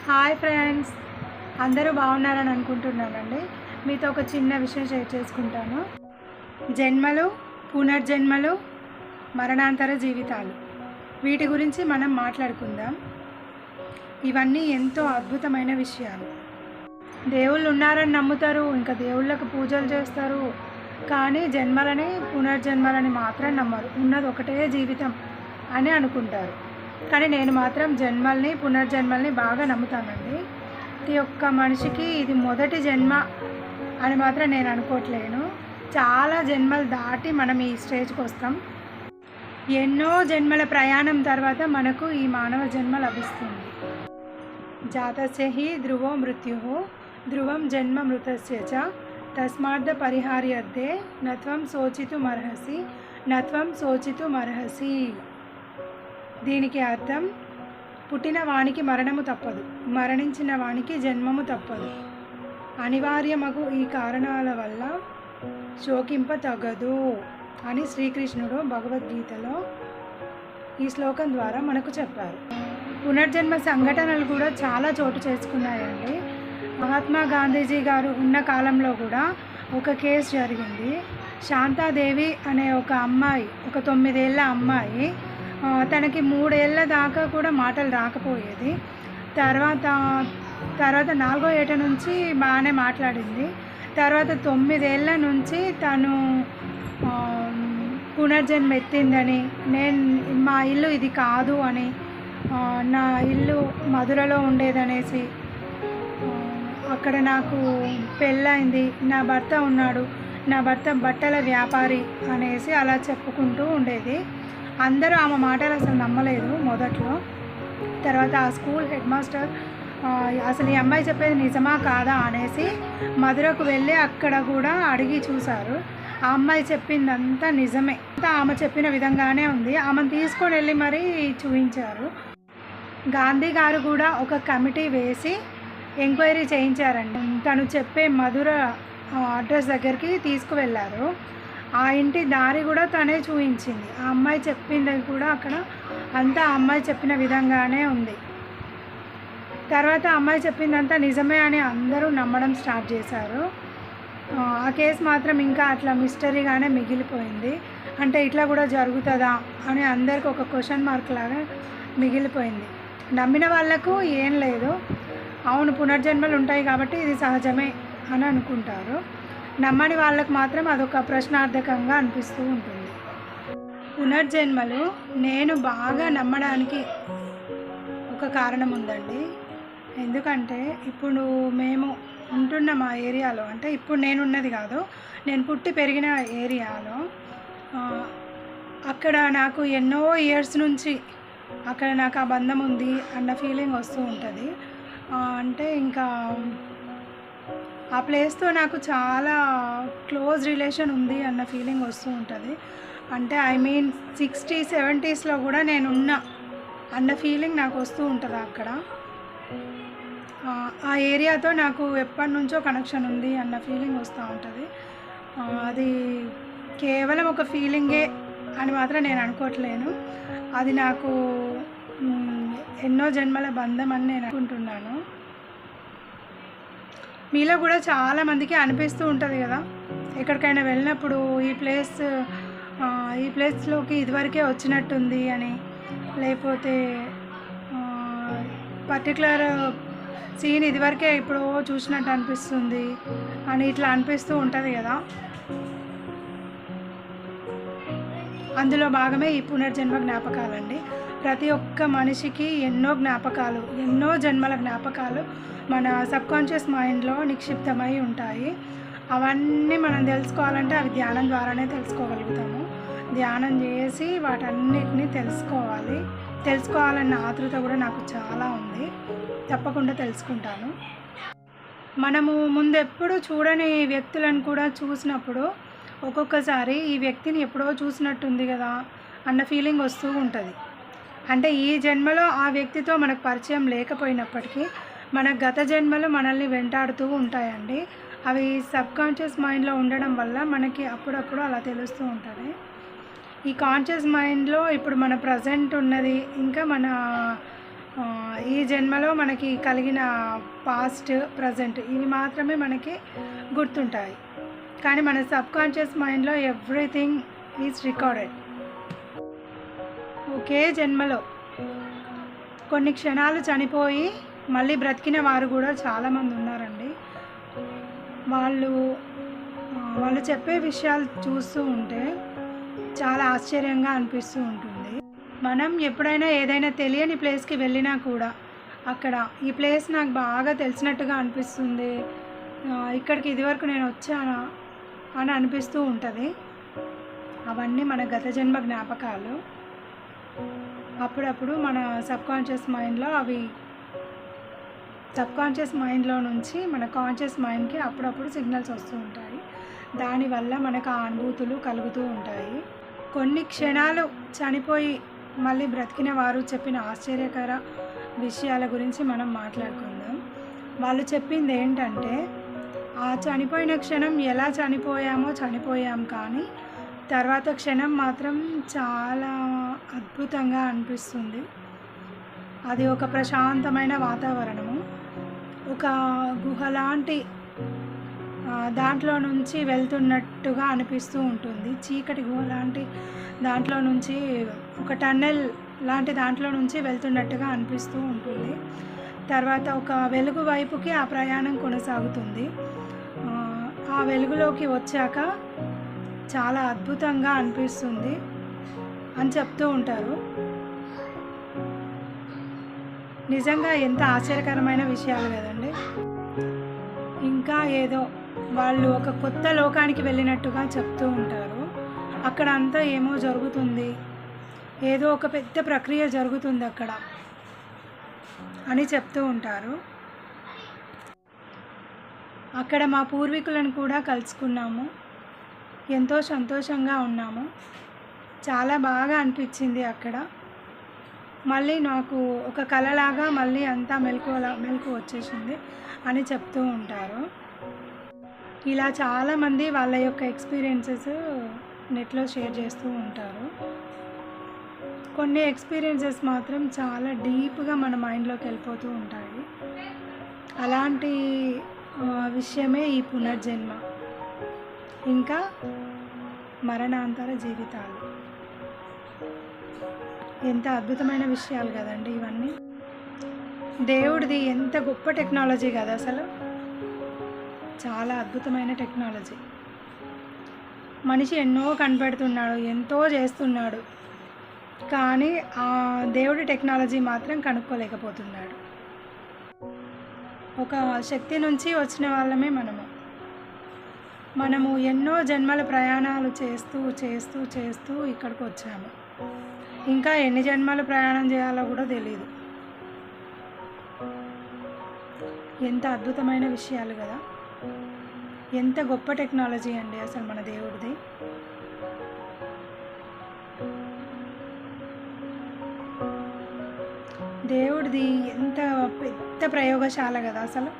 Hi friends, అందరూ బాగున్నారని అనుకుంటున్నానండి. మీతో ఒక చిన్న విషయం షేర్ చేసుకుంటాను. జన్మలు, పునర్జన్మలు, మరణాంతర జీవితాలు, వీటి గురించి మనం మాట్లాడుకుందాం. ఇవన్నీ ఎంతో అద్భుతమైన విషయాలు. దేవుళ్ళు ఉన్నారని నమ్ముతారు, ఇంకా దేవుళ్ళకు పూజలు చేస్తారు, కానీ జన్మలని పునర్జన్మలని మాత్రం నమ్మరు. ఉన్నది ఒకటే జీవితం అని అనుకుంటారు. కానీ నేను మాత్రం జన్మల్ని పునర్జన్మల్ని బాగా నమ్ముతానండి. ప్రతి ఒక్క మనిషికి ఇది మొదటి జన్మ అని మాత్రం నేను అనుకోవట్లేను. చాలా జన్మలు దాటి మనం ఈ స్టేజ్కి వస్తాం. ఎన్నో జన్మల ప్రయాణం తర్వాత మనకు ఈ మానవ జన్మ లభిస్తుంది. జాతస్య హి ధ్రువో మృత్యు ధ్రువం జన్మ మృతస్య చ తస్మాత్ పరిహార్యర్థే నత్వం శోచితుమర్హసి. దీనికి అర్థం, పుట్టిన వానికి మరణము తప్పదు, మరణించిన వానికి జన్మము తప్పదు. అనివార్యమగు ఈ కారణాల వల్ల శోకింప తగదు అని శ్రీకృష్ణుడు భగవద్గీతలో ఈ శ్లోకం ద్వారా మనకు చెప్పారు. పునర్జన్మ సంఘటనలు కూడా చాలా చోటు చేసుకున్నాయండి. మహాత్మా గాంధీజీ గారు ఉన్న కాలంలో కూడా ఒక కేసు జరిగింది. శాంతాదేవి అనే ఒక అమ్మాయి, ఒక 9 ఏళ్ళ అమ్మాయి, తనకి 3 ఏళ్ళ దాకా కూడా మాటలు రాకపోయేది. తర్వాత 4వ ఏట నుంచి బాగానే మాట్లాడింది. తర్వాత 9 ఏళ్ళ నుంచి తను పునర్జన్మ ఎత్తిందని, మా ఇల్లు ఇది కాదు అని, నా ఇల్లు మధురలో ఉండేదనేసి, అక్కడ నాకు పెళ్ళైంది, నా భర్త ఉన్నాడు, నా భర్త బట్టల వ్యాపారి అనేసి అలా చెప్పుకుంటూ ఉండేది. అందరూ ఆమె మాటలు అసలు నమ్మలేదు మొదట్లో. తర్వాత ఆ స్కూల్ హెడ్ మాస్టర్ అసలు ఈ అమ్మాయి చెప్పేది నిజమా కాదా అనేసి మధురకు వెళ్ళి అక్కడ కూడా అడిగి చూశారు. ఆ అమ్మాయి చెప్పిందంతా నిజమే, ఆమె చెప్పిన విధంగానే ఉంది. ఆమెను తీసుకొని వెళ్ళి మరీ చూపించారు. గాంధీ గారు కూడా ఒక కమిటీ వేసి ఎంక్వైరీ చేయించారండి. తను చెప్పే మధుర అడ్రస్ దగ్గరికి తీసుకువెళ్ళారు. ఆ ఇంటి దారి కూడా తనే చూపించింది. ఆ అమ్మాయి చెప్పింది కూడా అక్కడ అంతా ఆ అమ్మాయి చెప్పిన విధంగానే ఉంది. తర్వాత అమ్మాయి చెప్పిందంతా నిజమే అని అందరూ నమ్మడం స్టార్ట్ చేశారు. ఆ కేసు మాత్రం ఇంకా అట్లా మిస్టరీగానే మిగిలిపోయింది. అంటే ఇట్లా కూడా జరుగుతుందా అని అందరికి ఒక క్వశ్చన్ మార్క్ లాగా మిగిలిపోయింది. నమ్మిన వాళ్ళకు ఏం లేదు, అవును పునర్జన్మలు ఉంటాయి కాబట్టి ఇది సహజమే అని అనుకుంటారు. నమ్మని వాళ్ళకు మాత్రం అదొక ప్రశ్నార్థకంగా అనిపిస్తూ ఉంటుంది. పునర్జన్మలు నేను బాగా నమ్మడానికి ఒక కారణం ఉందండి. ఎందుకంటే ఇప్పుడు మేము ఉంటున్న మా ఏరియాలో, అంటే ఇప్పుడు నేనున్నది కాదు, నేను పుట్టి పెరిగిన ఏరియాలో, అక్కడ నాకు ఎన్నో ఇయర్స్ నుంచి అక్కడ నాకు ఆ బంధం ఉంది అన్న ఫీలింగ్ వస్తూ ఉంటుంది. అంటే ఇంకా ఆ ప్లేస్తో నాకు చాలా క్లోజ్ రిలేషన్ ఉంది అన్న ఫీలింగ్ వస్తూ ఉంటుంది. అంటే 60s 70sలో కూడా నేనున్నా అన్న ఫీలింగ్ నాకు వస్తూ ఉంటుంది. అక్కడ ఆ ఏరియాతో నాకు ఎప్పటి నుంచో కనెక్షన్ ఉంది అన్న ఫీలింగ్ వస్తూ ఉంటుంది. అది కేవలం ఒక ఫీలింగే అని మాత్రం నేను అనుకోవట్లేను. అది నాకు ఎన్నో జన్మల బంధం అని నేను అనుకుంటున్నాను. మీలో కూడా చాలామందికి అనిపిస్తూ ఉంటుంది కదా, ఎక్కడికైనా వెళ్ళినప్పుడు ఈ ప్లేస్లోకి ఇదివరకే వచ్చినట్టుంది అని, లేకపోతే పర్టికులర్ సీన్ ఇదివరకే ఇప్పుడు చూసినట్టు అనిపిస్తుంది అని ఇట్లా అనిపిస్తూ ఉంటుంది కదా. అందులో భాగమే ఈ పునర్జన్మ జ్ఞాపకాలండి. ప్రతి ఒక్క మనిషికి ఎన్నో జ్ఞాపకాలు, ఎన్నో జన్మల జ్ఞాపకాలు మన సబ్కాన్షియస్ మైండ్లో నిక్షిప్తమై ఉంటాయి. అవన్నీ మనం తెలుసుకోవాలంటే అవి ధ్యానం ద్వారానే తెలుసుకోగలుగుతాము. ధ్యానం చేసి వాటన్నిటిని తెలుసుకోవాలన్న ఆతృత కూడా నాకు చాలా ఉంది. తప్పకుండా తెలుసుకుంటాను. మనము ముందెప్పుడు చూడని వ్యక్తులను కూడా చూసినప్పుడు ఒక్కొక్కసారి ఈ వ్యక్తిని ఎప్పుడో చూసినట్టుంది కదా అన్న ఫీలింగ్ వస్తూ ఉంటుంది. అంటే ఈ జన్మలో ఆ వ్యక్తితో మనకు పరిచయం లేకపోయినప్పటికీ మన గత జన్మలు మనల్ని వెంటాడుతూ ఉంటాయండి. అవి సబ్కాన్షియస్ మైండ్లో ఉండడం వల్ల మనకి అప్పుడప్పుడు అలా తెలుస్తూ ఉంటుంది. ఈ కాన్షియస్ మైండ్లో ఇప్పుడు మన ప్రజెంట్ ఉన్నది, ఇంకా మన ఈ జన్మలో మనకి కలిగిన పాస్ట్ ప్రజెంట్ ఇవి మాత్రమే మనకి గుర్తుంటాయి. కానీ మన సబ్కాన్షియస్ మైండ్లో ఎవ్రీథింగ్ ఈజ్ రికార్డెడ్. ఒకే జన్మలో కొన్ని క్షణాలు చనిపోయి మళ్ళీ బ్రతికిన వారు కూడా చాలామంది ఉన్నారండి. వాళ్ళు చెప్పే విషయాలు చూస్తూ ఉంటే చాలా ఆశ్చర్యంగా అనిపిస్తూ ఉంటుంది. మనం ఎప్పుడైనా ఏదైనా తెలియని ప్లేస్కి వెళ్ళినా కూడా అక్కడ ఈ ప్లేస్ నాకు బాగా తెలిసినట్టుగా అనిపిస్తుంది, ఇక్కడికి ఇదివరకు నేను వచ్చానా అని అనిపిస్తూ ఉంటుంది. అవన్నీ మన గత జన్మ జ్ఞాపకాలు. అప్పుడప్పుడు మన సబ్కాన్షియస్ మైండ్లో నుంచి మన కాన్షియస్ మైండ్కి అప్పుడప్పుడు సిగ్నల్స్ వస్తూ ఉంటాయి. దానివల్ల మనకు ఆ అనుభూతులు కలుగుతూ ఉంటాయి. కొన్ని క్షణాలు చనిపోయి మళ్ళీ బ్రతికిన వారు చెప్పిన ఆశ్చర్యకర విషయాల గురించి మనం మాట్లాడుకుందాం. వాళ్ళు చెప్పింది ఏంటంటే, ఆ చనిపోయిన క్షణం ఎలా చనిపోయాం, కానీ తర్వాత క్షణం మాత్రం చాలా అద్భుతంగా అనిపిస్తుంది. అది ఒక ప్రశాంతమైన వాతావరణము, ఒక గుహలాంటి దాంట్లో నుంచి వెళ్తున్నట్టుగా అనిపిస్తూ ఉంటుంది. చీకటి గుహ లాంటి దాంట్లో నుంచి, ఒక టన్నెల్ లాంటి దాంట్లో నుంచి వెళ్తున్నట్టుగా అనిపిస్తూ ఉంటుంది. తర్వాత ఒక వెలుగు వైపుకి ఆ ప్రయాణం కొనసాగుతుంది. ఆ వెలుగులోకి వచ్చాక చాలా అద్భుతంగా అనిపిస్తుంది అని చెప్తూ ఉంటారు. నిజంగా ఎంత ఆశ్చర్యకరమైన విషయాలు కదండి. ఇంకా ఏదో వాళ్ళు ఒక కొత్త లోకానికి వెళ్ళినట్టుగా చెప్తూ ఉంటారు. అక్కడ అంతా ఏమో జరుగుతుంది, ఏదో ఒక పెద్ద ప్రక్రియ జరుగుతుంది అక్కడ అని చెప్తూ ఉంటారు. అక్కడ మా పూర్వీకులను కూడా కలుసుకున్నాము, ఎంతో సంతోషంగా ఉన్నాము, చాలా బాగా అనిపించింది అక్కడ. మళ్ళీ నాకు ఒక కలలాగా మళ్ళీ అంతా మెలకు వచ్చేసింది అని చెప్తూ ఉంటారు. ఇలా చాలామంది వాళ్ళ యొక్క ఎక్స్పీరియన్సెస్ నెట్లో షేర్ చేస్తూ ఉంటారు. కొన్ని ఎక్స్పీరియన్సెస్ మాత్రం చాలా డీప్గా మన మైండ్లోకి వెళ్ళిపోతూ ఉంటాయి. అలాంటి విషయమే ఈ పునర్జన్మ, ఇంకా మరణాంతర జీవితాలు. ఎంత అద్భుతమైన విషయాలు కదండి ఇవన్నీ. దేవుడిది ఎంత గొప్ప టెక్నాలజీ కదా అసలు, చాలా అద్భుతమైన టెక్నాలజీ. మనిషి ఎన్నో కనిపెడుతున్నాడు, ఎంతో చేస్తున్నాడు, కానీ ఆ దేవుడి టెక్నాలజీ మాత్రం కనుక్కోలేకపోతున్నాడు. ఒక శక్తి నుంచి వచ్చిన వాళ్ళమే మనము ఎన్నో జన్మల ప్రయాణాలు చేస్తూ చేస్తూ చేస్తూ ఇక్కడికి వచ్చాము. ఇంకా ఎన్ని జన్మలు ప్రయాణం చేయాలో కూడా తెలియదు. ఎంత అద్భుతమైన విషయాలు కదా, ఎంత గొప్ప టెక్నాలజీ అండి అసలు మన దేవుడిది. దేవుడిది ఎంత పెద్ద ప్రయోగశాల కదా అసలు.